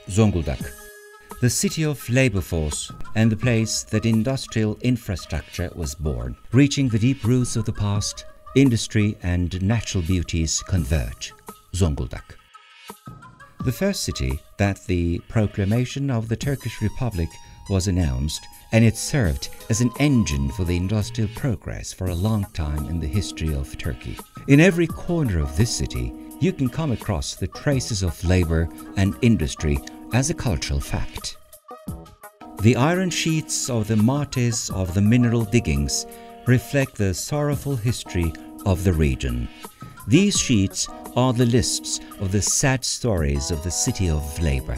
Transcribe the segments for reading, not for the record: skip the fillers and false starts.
Zonguldak, the city of labor force and the place that industrial infrastructure was born. Reaching the deep roots of the past, industry and natural beauties converge. Zonguldak. The first city that the proclamation of the Turkish Republic was announced, and it served as an engine for the industrial progress for a long time in the history of Turkey. In every corner of this city, you can come across the traces of labor and industry as a cultural fact. The iron sheets of the mates of the mineral diggings reflect the sorrowful history of the region. These sheets are the lists of the sad stories of the city of labor.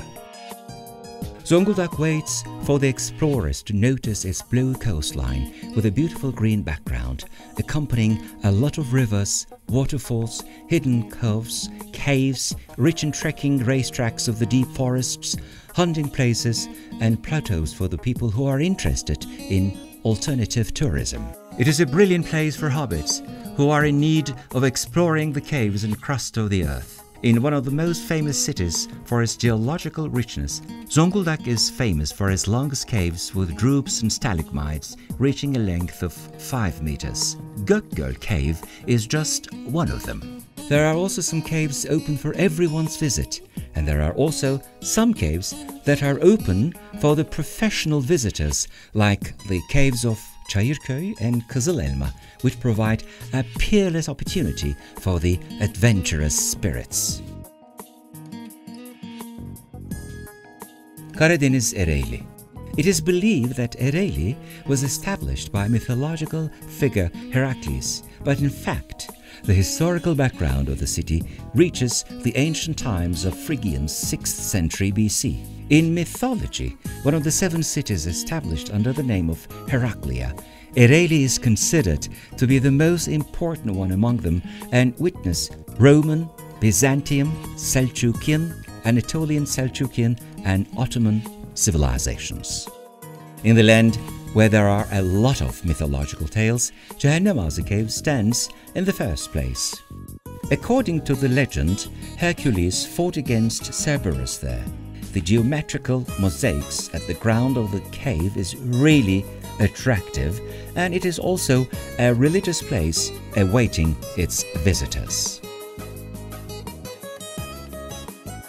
Zonguldak waits for the explorers to notice its blue coastline with a beautiful green background, accompanying a lot of rivers, waterfalls, hidden coves, caves, rich in trekking racetracks of the deep forests, hunting places and plateaus for the people who are interested in alternative tourism. It is a brilliant place for hobbits who are in need of exploring the caves and crust of the earth. In one of the most famous cities for its geological richness, Zonguldak is famous for its longest caves with drupes and stalagmites reaching a length of 5 meters. Gökgöl Cave is just one of them. There are also some caves open for everyone's visit, and there are also some caves that are open for the professional visitors, like the caves of Çayırköy and Kızıl Elma, which provide a peerless opportunity for the adventurous spirits. Karadeniz Ereğli. It is believed that Ereğli was established by mythological figure Heracles, but in fact, the historical background of the city reaches the ancient times of Phrygian 6th century BC. In mythology, one of the 7 cities established under the name of Heraclea, Ereğli is considered to be the most important one among them and witnessed Roman, Byzantine, Seljukian, Anatolian Seljukian and Ottoman civilizations. In the land where there are a lot of mythological tales, Cehennem Ağzı Cave stands in the first place. According to the legend, Hercules fought against Cerberus there. The geometrical mosaics at the ground of the cave is really attractive, and it is also a religious place awaiting its visitors.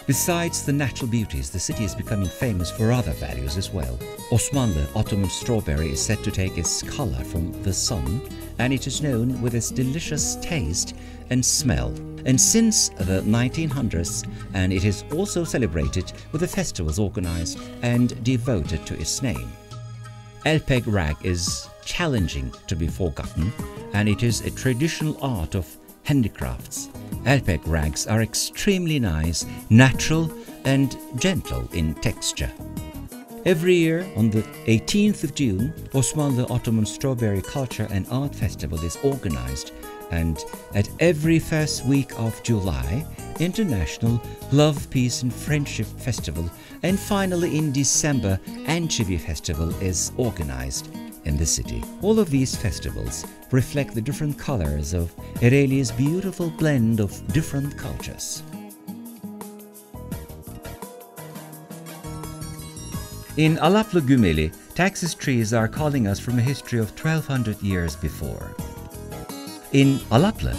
Besides the natural beauties, the city is becoming famous for other values as well. Osmanlı Ottoman strawberry is said to take its color from the sun, and it is known with its delicious taste and smell. And since the 1900s, and it is also celebrated with the festivals organized and devoted to its name. Elpeg rag is challenging to be forgotten, and it is a traditional art of handicrafts. Elpeg rags are extremely nice, natural and gentle in texture. Every year on the 18th of June, Osmanlı Ottoman Strawberry Culture and Art Festival is organized, and at every first week of July, International Love, Peace and Friendship Festival, and finally in December, Anchovy Festival is organized in the city. All of these festivals reflect the different colors of Ereğli's beautiful blend of different cultures. In Alaplı Gümeli, Texas trees are calling us from a history of 1200 years before. In Alaplı,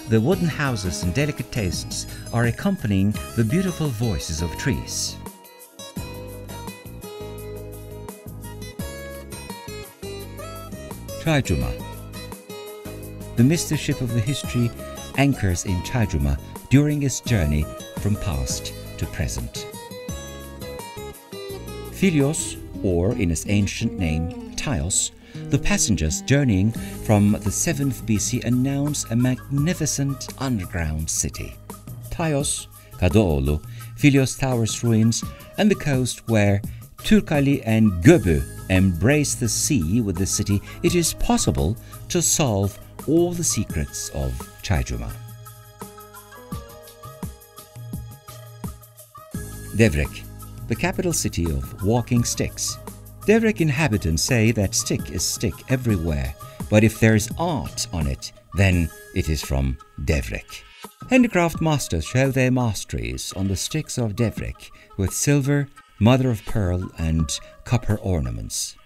the wooden houses and delicate tastes are accompanying the beautiful voices of trees. Çaycuma. The mystic ship of the history anchors in Çaycuma during its journey from past to present. Philios, or in its ancient name, Tios, the passengers journeying from the 7th BC announce a magnificent underground city. Tios, Kadıoğlu, Philios Towers ruins, and the coast where Türkali and Göbü embrace the sea with the city, it is possible to solve all the secrets of Çaycuma. Devrek, the capital city of walking sticks. Devrek inhabitants say that stick is stick everywhere, but if there is art on it, then it is from Devrek. Handicraft masters show their masteries on the sticks of devrek with silver, mother of pearl and copper ornaments.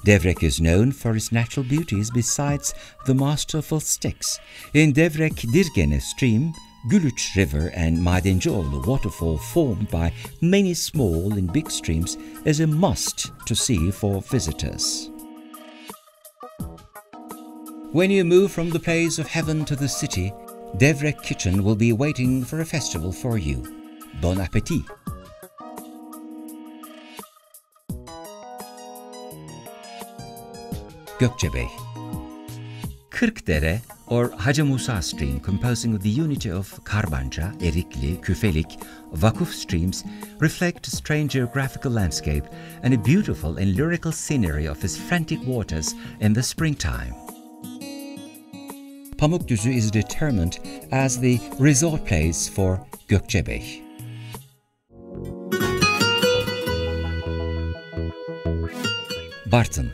Devrek is known for its natural beauties besides the masterful sticks. In Devrek-Dirgene stream, Gülüç River and Madencioğlu waterfall formed by many small and big streams is a must to see for visitors. When you move from the place of heaven to the city, Devrek kitchen will be waiting for a festival for you. Bon appétit! Gökçebey. Kırkdere or Hacı Musa stream, composing of the unity of Karbanca, Erikli, Küfelik, Vakuf streams, reflect a strange geographical landscape and a beautiful and lyrical scenery of its frantic waters in the springtime. Pamukdüzü is determined as the resort place for Gökçebey. Bartın.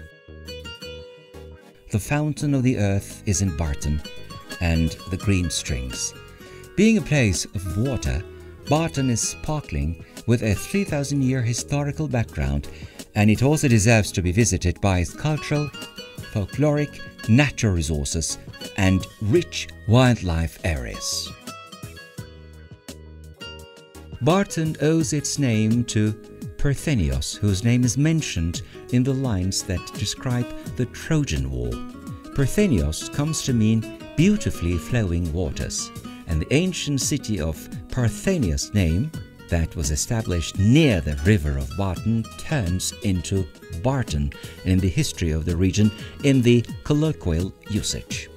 The fountain of the earth is in Bartın and the green strings. Being a place of water, Bartın is sparkling with a 3,000-year historical background, and it also deserves to be visited by its cultural, folkloric, natural resources and rich wildlife areas. Bartın owes its name to Parthenios, whose name is mentioned in the lines that describe the Trojan War. Parthenios comes to mean beautifully flowing waters, and the ancient city of Parthenios name that was established near the river of Bartın turns into Bartın in the history of the region in the colloquial usage.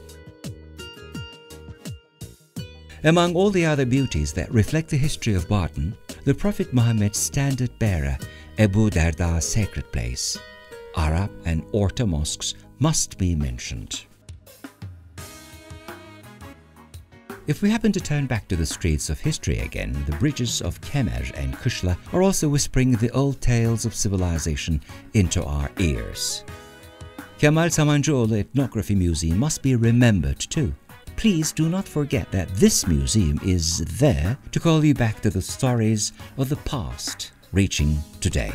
Among all the other beauties that reflect the history of Bartın, the Prophet Muhammad's standard-bearer, Ebu Derda's sacred place, Arab and Orta mosques must be mentioned. If we happen to turn back to the streets of history again, the bridges of Kemer and Kışla are also whispering the old tales of civilization into our ears. Kemal Samancıoğlu Ethnography Museum must be remembered too. Please do not forget that this museum is there to call you back to the stories of the past, reaching today.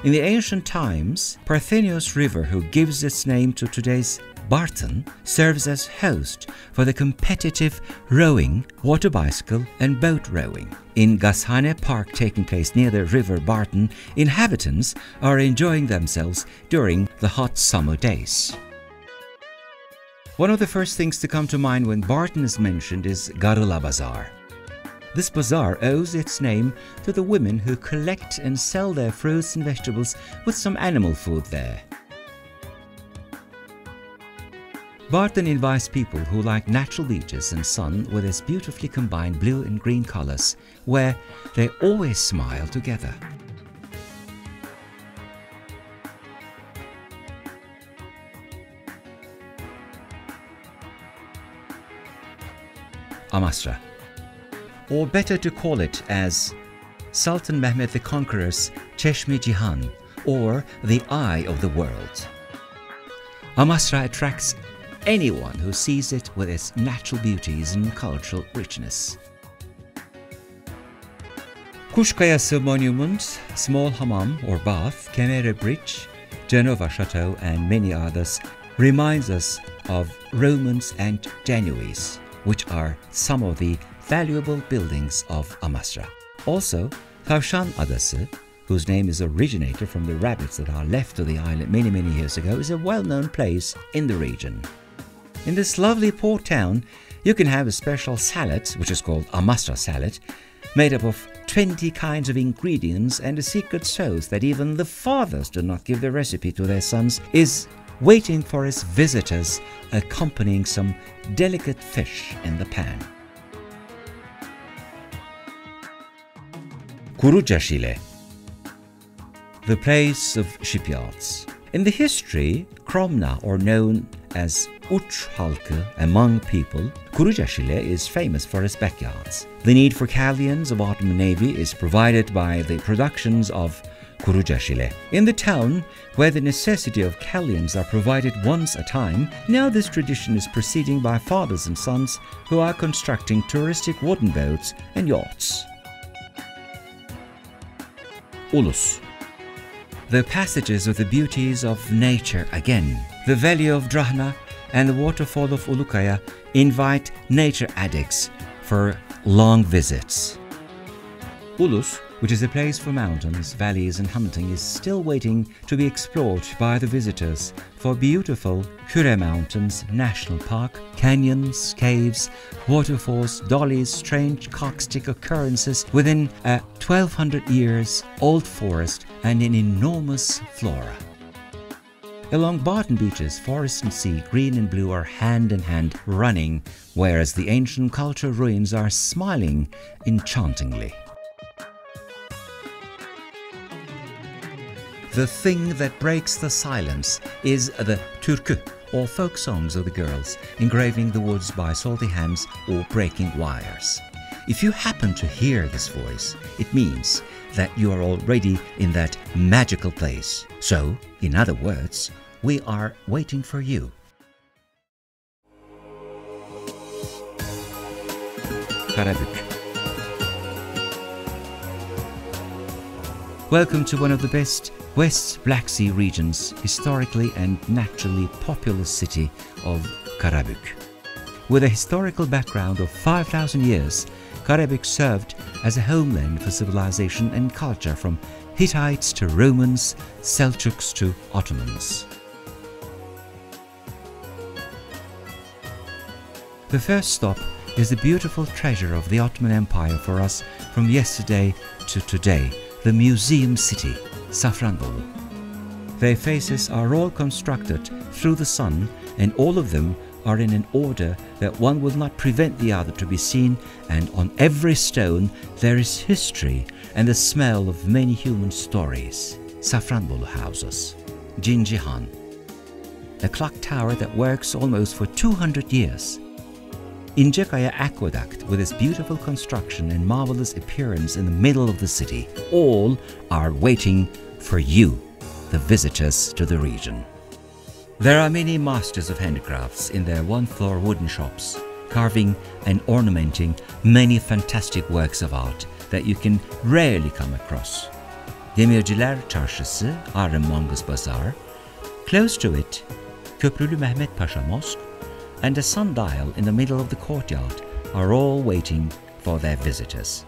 In the ancient times, Parthenios River, who gives its name to today's Bartın, serves as host for the competitive rowing, water bicycle and boat rowing. In Gazhane Park taking place near the river Bartın, inhabitants are enjoying themselves during the hot summer days. One of the first things to come to mind when Bartın is mentioned is Garula Bazaar. This bazaar owes its name to the women who collect and sell their fruits and vegetables with some animal food there. Bartın invites people who like natural beaches and sun with its beautifully combined blue and green colors, where they always smile together. Amasra, or better to call it as Sultan Mehmed the Conqueror's Çeşme Cihan, or the Eye of the World. Amasra attracts anyone who sees it with its natural beauties and cultural richness. Kuşkayası Monument, Small Hammam or Bath, Kemere Bridge, Genova Chateau and many others reminds us of Romans and Genoese, which are some of the valuable buildings of Amasra. Also, Tavşan Adası, whose name is originated from the rabbits that are left to the island many years ago, is a well-known place in the region. In this lovely port town, you can have a special salad, which is called Amasra salad, made up of 20 kinds of ingredients, and a secret sauce that even the fathers do not give the recipe to their sons is waiting for its visitors, accompanying some delicate fish in the pan. Kurucashile, the place of shipyards. In the history, Kromna, or known as Uç halkı among people, Kurucashile is famous for its backyards. The need for galleons of Ottoman Navy is provided by the productions of Kurucaşile. In the town, where the necessity of kalyans are provided once a time, now this tradition is proceeding by fathers and sons who are constructing touristic wooden boats and yachts. Ulus. The passages of the beauties of nature again. The valley of Drahna and the waterfall of Ulukaya invite nature addicts for long visits. Ulus, which is a place for mountains, valleys and hunting, is still waiting to be explored by the visitors for beautiful Küre Mountains National Park, canyons, caves, waterfalls, dollies, strange cockstick occurrences within a 1200 years old forest and an enormous flora. Along Barton beaches, forest and sea, green and blue, are hand in hand running, whereas the ancient culture ruins are smiling enchantingly. The thing that breaks the silence is the türkü, or folk songs of the girls, engraving the woods by salty hands or breaking wires. If you happen to hear this voice, it means that you are already in that magical place. So, in other words, we are waiting for you. Karabük. Welcome to one of the best West Blacksea region's historically and naturally populous city of Karabük. With a historical background of 5,000 years, Karabük served as a homeland for civilization and culture from Hittites to Romans, Seljuks to Ottomans. The first stop is the beautiful treasure of the Ottoman Empire for us from yesterday to today, the Museum City, Safranbolu. Their faces are all constructed through the sun, and all of them are in an order that one will not prevent the other to be seen, and on every stone there is history and the smell of many human stories. Safranbolu houses, Cihan, a clock tower that works almost for 200 years. İncekaya Aqueduct, with its beautiful construction and marvelous appearance in the middle of the city, all are waiting for you, the visitors to the region. There are many masters of handicrafts in their one-floor wooden shops, carving and ornamenting many fantastic works of art that you can rarely come across. Demirciler Çarşısı, Arım Mongus Bazaar, close to it, Köprülü Mehmet Paşa Mosque, and a sundial in the middle of the courtyard are all waiting for their visitors.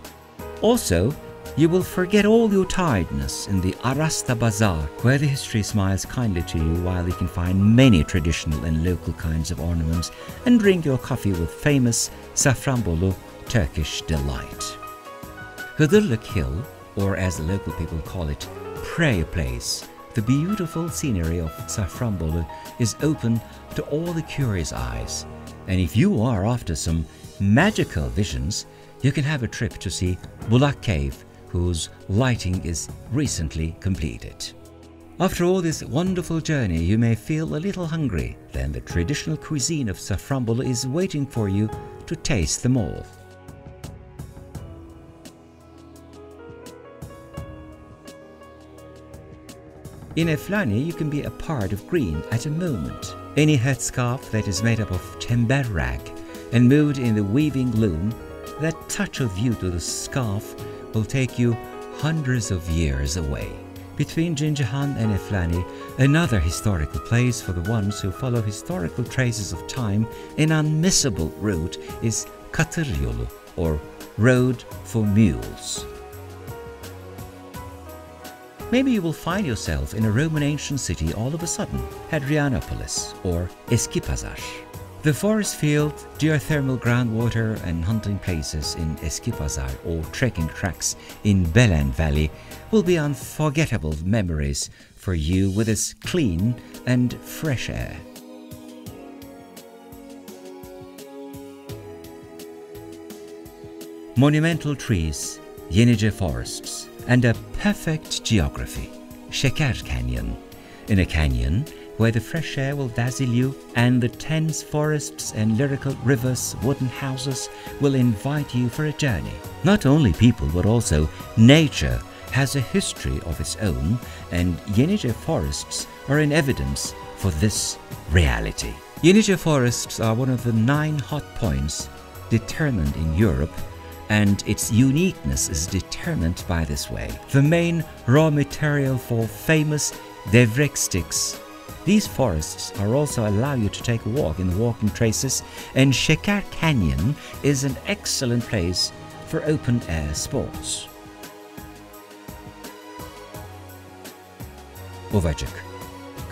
Also, you will forget all your tiredness in the Arasta Bazaar, where the history smiles kindly to you while you can find many traditional and local kinds of ornaments and drink your coffee with famous Safranbolu Turkish delight. Hıdırlık Hill, or as the local people call it, Prayer Place, the beautiful scenery of Safranbolu is open to all the curious eyes, and if you are after some magical visions, you can have a trip to see Bulak Cave, whose lighting is recently completed. After all this wonderful journey, you may feel a little hungry. Then the traditional cuisine of Safranbolu is waiting for you to taste them all. In Eflani, you can be a part of green at a moment. Any headscarf that is made up of tember rag and moved in the weaving loom, that touch of you to the scarf will take you hundreds of years away. Between Cihan and Eflani, another historical place for the ones who follow historical traces of time, an unmissable route is Katır Yolu, or Road for Mules. Maybe you will find yourself in a Roman ancient city all of a sudden, Hadrianopolis or Eskipazar. The forest field, geothermal groundwater and hunting places in Eskipazar or trekking tracks in Belen Valley will be unforgettable memories for you with its clean and fresh air. Monumental trees, Yenice forests, and a perfect geography, Şeker Canyon, in a canyon where the fresh air will dazzle you and the dense forests and lyrical rivers, wooden houses will invite you for a journey. Not only people but also nature has a history of its own, and Yenice forests are an evidence for this reality. Yenice forests are one of the 9 hot points determined in Europe, and its uniqueness is determined by this way. The main raw material for famous devrek sticks. These forests are also allow you to take a walk in the walking traces, and Şeker Canyon is an excellent place for open-air sports. Ovacık.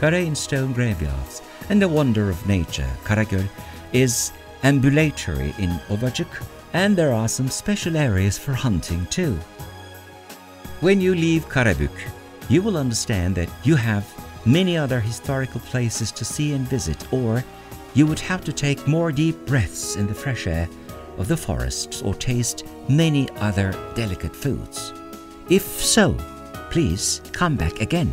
Kare in stone graveyards and a wonder of nature, Karagöl is ambulatory in Ovacık, and there are some special areas for hunting too. When you leave Karabük, you will understand that you have many other historical places to see and visit, or you would have to take more deep breaths in the fresh air of the forests or taste many other delicate foods. If so, please come back again.